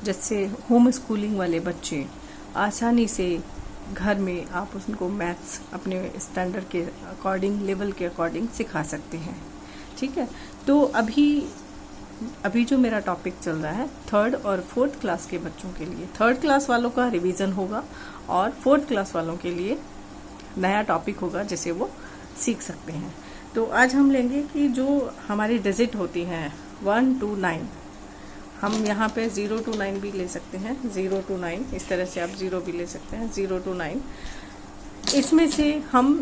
जैसे home schooling वाले बच्चे आसानी से घर में आप उनको मैथ्स अपने स्टैंडर्ड के अकॉर्डिंग, लेवल के अकॉर्डिंग सिखा सकते हैं। ठीक है, तो अभी जो मेरा टॉपिक चल रहा है 3rd और 4th क्लास के बच्चों के लिए, 3rd क्लास वालों का रिवीजन होगा और 4th क्लास वालों के लिए नया टॉपिक होगा जिसे वो सीख सकते हैं। तो आज हम लेंगे कि जो हमारी डिजिट होती हैं 1 to 9, हम यहाँ पे 0 to 9 भी ले सकते हैं, 0 to 9 इस तरह से आप 0 भी ले सकते हैं, 0 to 9। इसमें से हम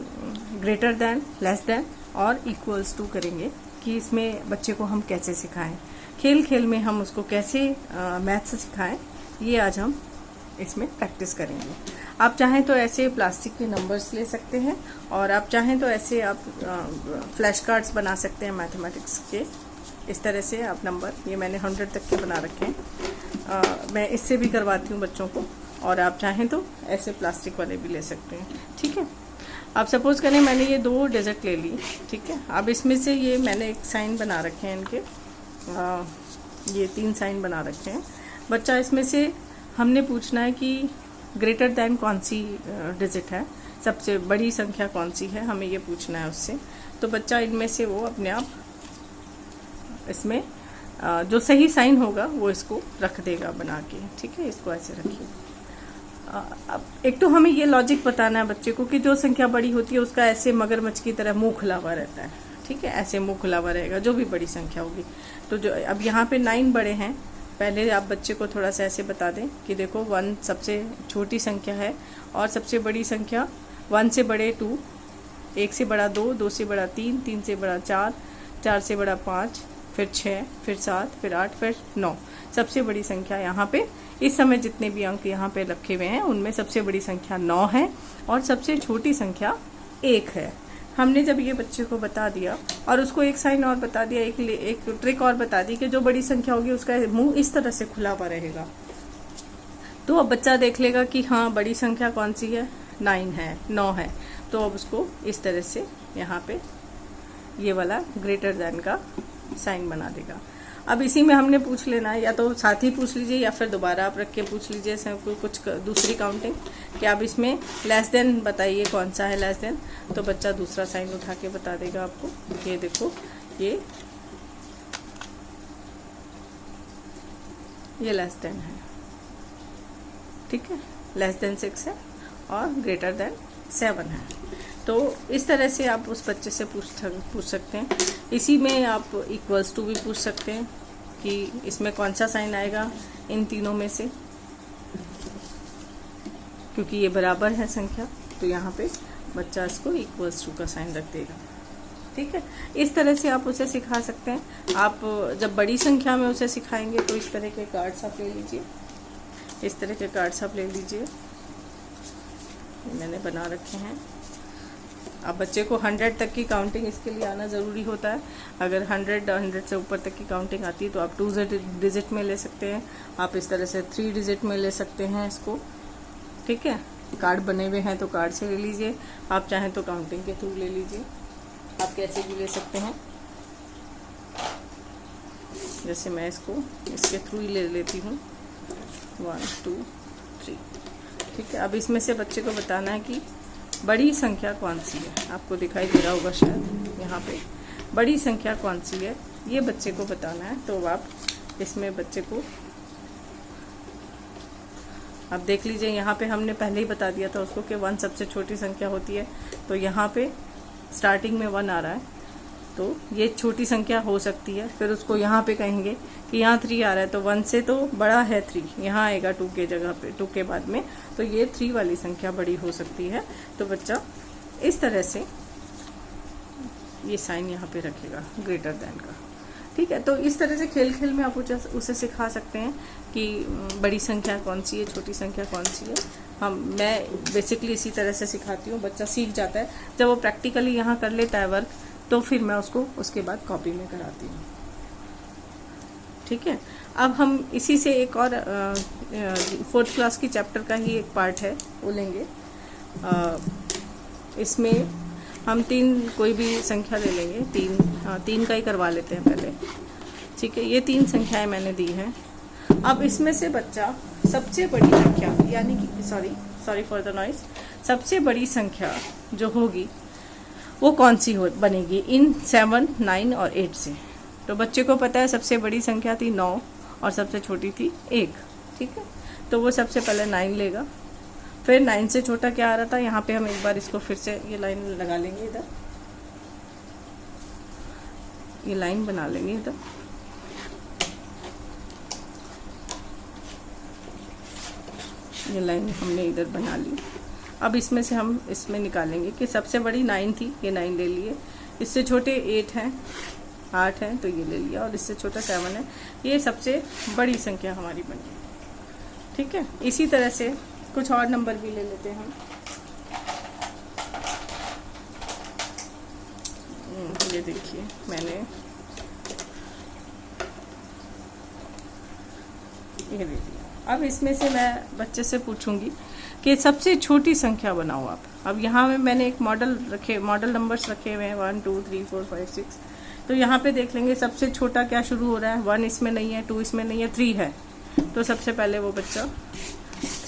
ग्रेटर दैन, लेस दैन और इक्वल्स टू करेंगे कि इसमें बच्चे को हम कैसे सिखाएं, खेल खेल में हम उसको कैसे मैथ्स सिखाएं, ये आज हम इसमें प्रैक्टिस करेंगे। आप चाहें तो ऐसे प्लास्टिक के नंबर्स ले सकते हैं और आप चाहें तो ऐसे आप फ्लैश कार्ड्स बना सकते हैं मैथमेटिक्स के। इस तरह से आप नंबर, ये मैंने 100 तक के बना रखे हैं, मैं इससे भी करवाती हूँ बच्चों को, और आप चाहें तो ऐसे प्लास्टिक वाले भी ले सकते हैं। ठीक है, आप सपोज करें मैंने ये 2 डिजिट ले ली। ठीक है, अब इसमें से ये मैंने एक साइन बना रखे हैं इनके, ये 3 साइन बना रखे हैं। बच्चा इसमें से हमने पूछना है कि ग्रेटर दैन कौन सी डिजिट है, सबसे बड़ी संख्या कौन सी है, हमें ये पूछना है उससे। तो बच्चा इनमें से वो अपने आप इसमें जो सही साइन होगा वो इसको रख देगा बना के। ठीक है, इसको ऐसे रखिए। अब एक तो हमें ये लॉजिक बताना है बच्चे को कि जो संख्या बड़ी होती है उसका ऐसे मगरमच्छ की तरह मुंह खुला हुआ रहता है। ठीक है, ऐसे मुंह खुला हुआ रहेगा जो भी बड़ी संख्या होगी। तो जो अब यहाँ पे 9 बड़े हैं, पहले आप बच्चे को थोड़ा सा ऐसे बता दें कि देखो 1 सबसे छोटी संख्या है और सबसे बड़ी संख्या 1 से बड़े 2, 1 से बड़ा 2, 2 से बड़ा 3, 3 से बड़ा 4, 4 से बड़ा 5, फिर 6, फिर 7, फिर 8, फिर 9। सबसे बड़ी संख्या यहाँ पे इस समय जितने भी अंक यहाँ पे रखे हुए हैं उनमें सबसे बड़ी संख्या 9 है और सबसे छोटी संख्या 1 है। हमने जब ये बच्चे को बता दिया और उसको एक साइन और बता दिया, एक ट्रिक और बता दी कि जो बड़ी संख्या होगी उसका मुंह इस तरह से खुला हुआ रहेगा, तो अब बच्चा देख लेगा कि हाँ बड़ी संख्या कौन सी है, 9 है, 9 है। तो अब उसको इस तरह से यहाँ पे ये वाला ग्रेटर दैन का साइन बना देगा। अब इसी में हमने पूछ लेना है, या तो साथ ही पूछ लीजिए या फिर दोबारा आप रख के पूछ लीजिए कुछ दूसरी काउंटिंग कि आप इसमें लेस देन बताइए कौन सा है लेस देन। तो बच्चा दूसरा साइन उठा के बता देगा आपको, ये देखो ये लेस देन है। ठीक है, लेस देन 6 है और ग्रेटर देन 7 है। तो इस तरह से आप उस बच्चे से पूछ सकते हैं। इसी में आप इक्वल्स टू भी पूछ सकते हैं कि इसमें कौन सा साइन आएगा इन तीनों में से, क्योंकि ये बराबर है संख्या, तो यहाँ पे बच्चा इसको इक्वल्स टू का साइन रख देगा। ठीक है, इस तरह से आप उसे सिखा सकते हैं। आप जब बड़ी संख्या में उसे सिखाएंगे तो इस तरह के कार्ड्स आप ले लीजिए, इस तरह के कार्ड्स आप ले लीजिए, मैंने बना रखे हैं। अब बच्चे को 100 तक की काउंटिंग इसके लिए आना ज़रूरी होता है। अगर 100 से ऊपर तक की काउंटिंग आती है तो आप 2 डिजिट में ले सकते हैं, आप इस तरह से 3 डिजिट में ले सकते हैं इसको। ठीक है, कार्ड बने हुए हैं तो कार्ड से ले लीजिए, आप चाहें तो काउंटिंग के थ्रू ले लीजिए, आप कैसे भी ले सकते हैं। जैसे मैं इसको इसके थ्रू ही ले लेती हूँ, 1 2 3। ठीक है, अब इसमें से बच्चे को बताना है कि बड़ी संख्या कौन सी है। आपको दिखाई दे रहा होगा शायद यहाँ पे, बड़ी संख्या कौन सी है ये बच्चे को बताना है। तो आप इसमें बच्चे को आप देख लीजिए, यहाँ पे हमने पहले ही बता दिया था उसको कि 1 सबसे छोटी संख्या होती है। तो यहाँ पे स्टार्टिंग में 1 आ रहा है तो ये छोटी संख्या हो सकती है। फिर उसको यहाँ पे कहेंगे कि यहाँ 3 आ रहा है तो 1 से तो बड़ा है 3, यहाँ आएगा 2 के जगह पे, 2 के बाद में, तो ये 3 वाली संख्या बड़ी हो सकती है। तो बच्चा इस तरह से ये साइन यहाँ पे रखेगा ग्रेटर दैन का। ठीक है, तो इस तरह से खेल खेल में आप उसे सिखा सकते हैं कि बड़ी संख्या कौन सी है, छोटी संख्या कौन सी है। मैं बेसिकली इसी तरह से सिखाती हूँ, बच्चा सीख जाता है। जब वो प्रैक्टिकली यहाँ कर लेता है वर्क तो फिर मैं उसको उसके बाद कॉपी में कराती हूँ। ठीक है, अब हम इसी से एक और 4th क्लास की चैप्टर का ही एक पार्ट है वो लेंगे। इसमें हम 3 कोई भी संख्या ले लेंगे, 3 का ही करवा लेते हैं पहले। ठीक है, ये 3 संख्याएं मैंने दी हैं। अब इसमें से बच्चा सबसे बड़ी संख्या यानी कि सॉरी फॉर द नॉइस, सबसे बड़ी संख्या जो होगी वो कौन सी बनेगी इन 7, 9 और 8 से। तो बच्चे को पता है सबसे बड़ी संख्या थी 9 और सबसे छोटी थी 1, ठीक है। तो वो सबसे पहले 9 लेगा, फिर 9 से छोटा क्या आ रहा था, यहाँ पे हम एक बार इसको फिर से ये लाइन लगा लेंगे, इधर ये लाइन बना लेंगे, इधर ये लाइन हमने इधर बना ली। अब इसमें से हम इसमें निकालेंगे कि सबसे बड़ी 9 थी, ये 9 ले लिए, इससे छोटे 8 हैं, 8 हैं तो ये ले लिया, और इससे छोटा 7 है, ये सबसे बड़ी संख्या हमारी बनी, ठीक है। इसी तरह से कुछ और नंबर भी ले लेते हैं हम। ये देखिए मैंने ये ले लिया। अब इसमें से मैं बच्चे से पूछूंगी कि सबसे छोटी संख्या बनाओ आप। अब यहाँ में मैंने एक मॉडल नंबर्स रखे हुए हैं 1 2 3 4 5 6। तो यहाँ पे देख लेंगे सबसे छोटा क्या शुरू हो रहा है, 1 इसमें नहीं है, 2 इसमें नहीं है, 3 है। तो सबसे पहले वो बच्चा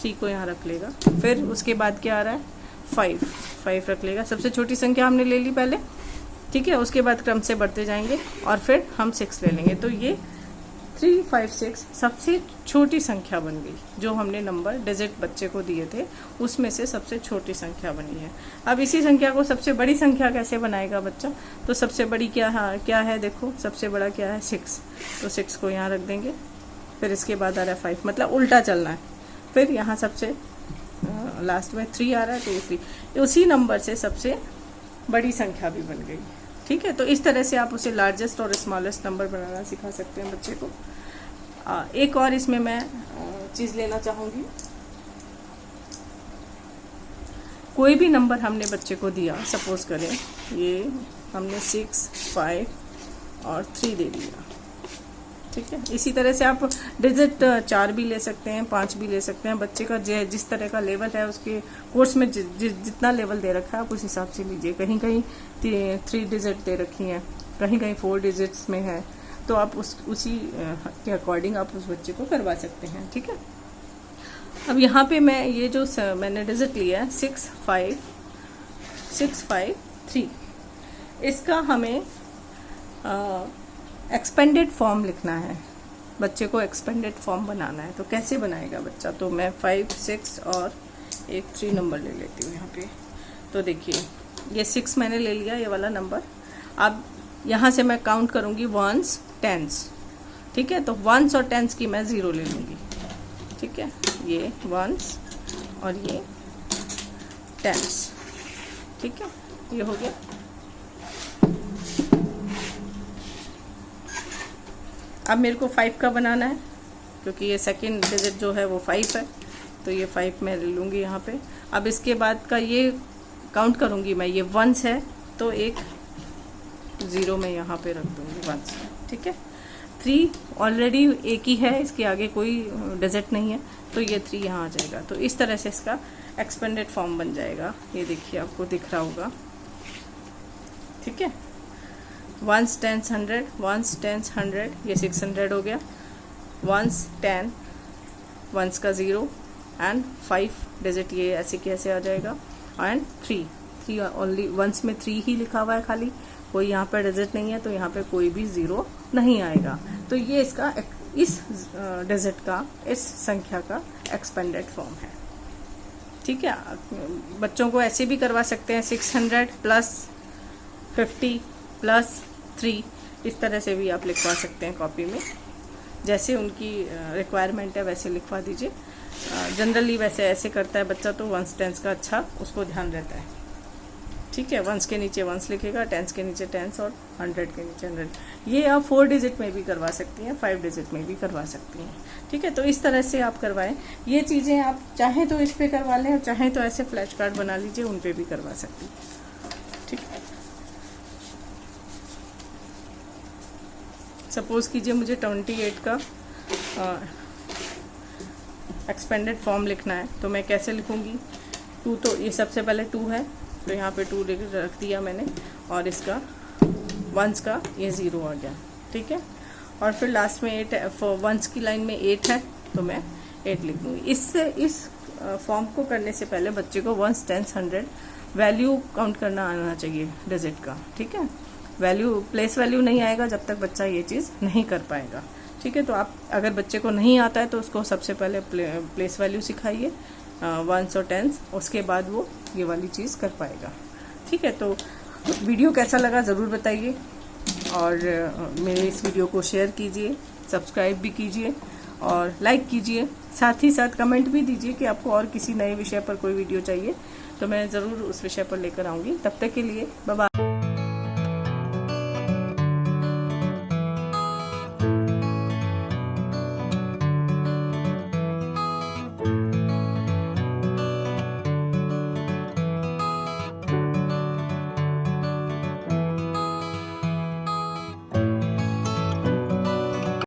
3 को यहाँ रख लेगा। फिर उसके बाद क्या आ रहा है, 5 रख लेगा। सबसे छोटी संख्या हमने ले ली पहले, ठीक है। उसके बाद क्रम से बढ़ते जाएंगे और फिर हम 6 ले लेंगे। तो ये 3 5 6 सबसे छोटी संख्या बन गई, जो हमने नंबर डिजिट बच्चे को दिए थे उसमें से सबसे छोटी संख्या बनी है। अब इसी संख्या को सबसे बड़ी संख्या कैसे बनाएगा बच्चा, तो सबसे बड़ी क्या है देखो, सबसे बड़ा क्या है 6, तो 6 को यहाँ रख देंगे। फिर इसके बाद आ रहा है 5, मतलब उल्टा चलना है। फिर यहाँ सबसे लास्ट में 3 आ रहा है, तो ये 3 उसी नंबर से सबसे बड़ी संख्या भी बन गई, ठीक है। तो इस तरह से आप उसे लार्जेस्ट और स्मॉलेस्ट नंबर बनाना सिखा सकते हैं बच्चे को। एक और इसमें मैं चीज़ लेना चाहूँगी, कोई भी नंबर हमने बच्चे को दिया, सपोज करें ये हमने 6 5 और 3 दे दिया, ठीक है। इसी तरह से आप डिजिट 4 भी ले सकते हैं, 5 भी ले सकते हैं। बच्चे का जिस तरह का लेवल है, उसके कोर्स में जितना लेवल दे रखा है आप उस हिसाब से लीजिए। कहीं कहीं 3 डिजिट दे रखी हैं, कहीं कहीं 4 डिजिट्स में है, तो आप उसी के अकॉर्डिंग आप उस बच्चे को करवा सकते हैं, ठीक है। अब यहाँ पे मैं ये जो मैंने डिजिट लिया है 6 5 3, इसका हमें एक्सपेंडेड फॉर्म लिखना है। बच्चे को एक्सपेंडेड फॉर्म बनाना है, तो कैसे बनाएगा बच्चा, तो मैं 5 6 और एक 3 नंबर ले लेती हूँ यहाँ पे। तो देखिए ये 6 मैंने ले लिया, ये वाला नंबर। अब यहाँ से मैं काउंट करूँगी 1s 10s, ठीक है। तो 1s और 10s की मैं 0 ले लूँगी, ठीक है। ये 1s और ये 10s, ठीक है, ये हो गया। अब मेरे को 5 का बनाना है, क्योंकि ये सेकंड डिजिट जो है वो 5 है, तो ये 5 मैं ले लूँगी यहाँ पे। अब इसके बाद का ये काउंट करूँगी मैं, ये 1s है तो एक 0 मैं यहाँ पे रख दूँगी 1s, ठीक है। 3 ऑलरेडी एक ही है, इसके आगे कोई डिजिट नहीं है, तो ये 3 यहाँ आ जाएगा। तो इस तरह से इसका एक्सपेंडेड फॉर्म बन जाएगा। ये देखिए आपको दिख रहा होगा, ठीक है। 1s 10s 100, 1s 10s 100, ये 600 हो गया। 1s 10, 1s का 0 एंड 5 डिजिट, ये ऐसे कैसे आ जाएगा। एंड 3 ओनली, 1s में 3 ही लिखा हुआ है खाली, कोई यहाँ पर डिजिट नहीं है, तो यहाँ पे कोई भी 0 नहीं आएगा। तो ये इसका इस डिजिट का, इस संख्या का एक्सपेंडेड फॉर्म है, ठीक है। बच्चों को ऐसे भी करवा सकते हैं 600 प्लस 50 प्लस 3, इस तरह से भी आप लिखवा सकते हैं कॉपी में, जैसे उनकी रिक्वायरमेंट है वैसे लिखवा दीजिए। जनरली वैसे ऐसे करता है बच्चा, तो 1s 10s का अच्छा उसको ध्यान रहता है, ठीक है। 1s के नीचे 1s लिखेगा, 10s के नीचे 10s और 100 के नीचे 100। ये आप 4 डिजिट में भी करवा सकती हैं, 5 डिजिट में भी करवा सकती हैं, ठीक है। तो इस तरह से आप करवाएं। ये चीज़ें आप चाहें तो इस पर करवा लें, और चाहें तो ऐसे फ्लैश कार्ड बना लीजिए, उन पर भी करवा सकती हैं, ठीक है। सपोज़ कीजिए मुझे 28 का एक्सपेंडेड फॉर्म लिखना है, तो मैं कैसे लिखूँगी। 2, तो ये सबसे पहले 2 है, तो यहाँ पे 2 रख दिया मैंने, और इसका 1s का ये 0 आ गया, ठीक है। और फिर लास्ट में 8 वंस की लाइन में 8 है तो मैं 8 लिख दूंगी। इससे इस फॉर्म को करने से पहले बच्चे को वंस, टेंस, 100 वैल्यू काउंट करना आना चाहिए डिजिट का, ठीक है। वैल्यू, प्लेस वैल्यू नहीं आएगा जब तक बच्चा ये चीज़ नहीं कर पाएगा, ठीक है। तो आप अगर बच्चे को नहीं आता है तो उसको सबसे पहले प्लेस वैल्यू सिखाइए, वंस और टेंस, उसके बाद वो ये वाली चीज़ कर पाएगा, ठीक है। तो वीडियो कैसा लगा ज़रूर बताइए, और मेरे इस वीडियो को शेयर कीजिए, सब्सक्राइब भी कीजिए और लाइक कीजिए। साथ ही साथ कमेंट भी दीजिए कि आपको और किसी नए विषय पर कोई वीडियो चाहिए तो मैं ज़रूर उस विषय पर लेकर आऊँगी। तब तक के लिए बाय बाय।